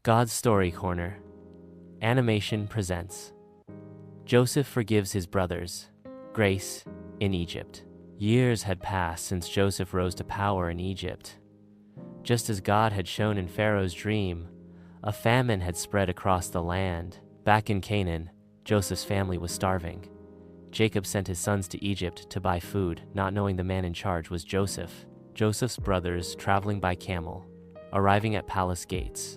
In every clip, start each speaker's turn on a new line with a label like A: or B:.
A: God's Story Corner. Animation presents. Joseph forgives his brothers. Grace in Egypt. Years had passed since Joseph rose to power in Egypt. Just as God had shown in Pharaoh's dream, a famine had spread across the land. Back in Canaan, Joseph's family was starving. Jacob sent his sons to Egypt to buy food, not knowing the man in charge was Joseph. Joseph's brothers, traveling by camel, arriving at palace gates.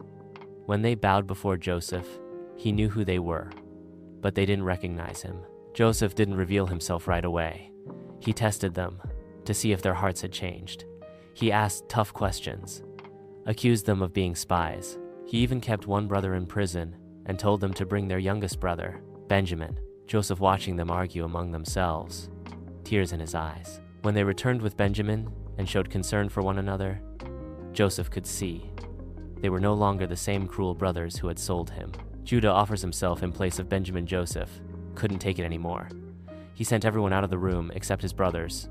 A: When they bowed before Joseph, he knew who they were, but they didn't recognize him. Joseph didn't reveal himself right away. He tested them to see if their hearts had changed. He asked tough questions, accused them of being spies. He even kept one brother in prison and told them to bring their youngest brother, Benjamin. Joseph watching them argue among themselves, tears in his eyes. When they returned with Benjamin and showed concern for one another, Joseph could see they were no longer the same cruel brothers who had sold him. Judah offers himself in place of Benjamin. Joseph couldn't take it anymore. He sent everyone out of the room except his brothers.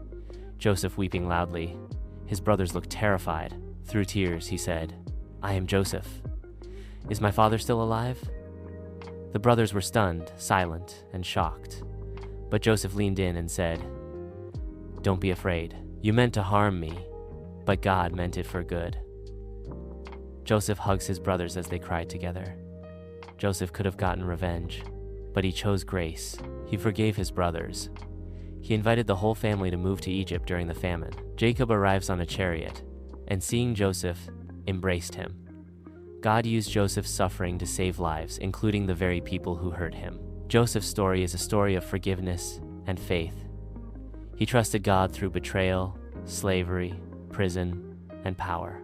A: Joseph weeping loudly. His brothers looked terrified. Through tears, he said, "I am Joseph. Is my father still alive?" The brothers were stunned, silent, and shocked. But Joseph leaned in and said, "Don't be afraid. You meant to harm me, but God meant it for good." Joseph hugs his brothers as they cried together. Joseph could have gotten revenge, but he chose grace. He forgave his brothers. He invited the whole family to move to Egypt during the famine. Jacob arrives on a chariot, and seeing Joseph, embraced him. God used Joseph's suffering to save lives, including the very people who hurt him. Joseph's story is a story of forgiveness and faith. He trusted God through betrayal, slavery, prison, and power.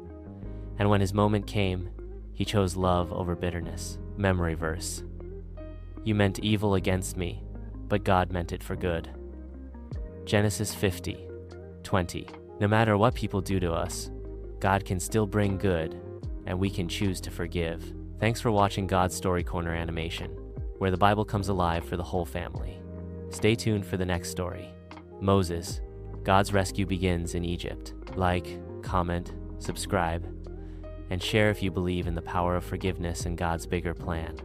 A: And when his moment came, he chose love over bitterness. Memory verse. You meant evil against me, but God meant it for good. Genesis 50:20. No matter what people do to us, God can still bring good, and we can choose to forgive. Thanks for watching God's Story Corner animation, where the Bible comes alive for the whole family. Stay tuned for the next story. Moses. God's rescue begins in Egypt. Like, comment, subscribe, and share if you believe in the power of forgiveness and God's bigger plan.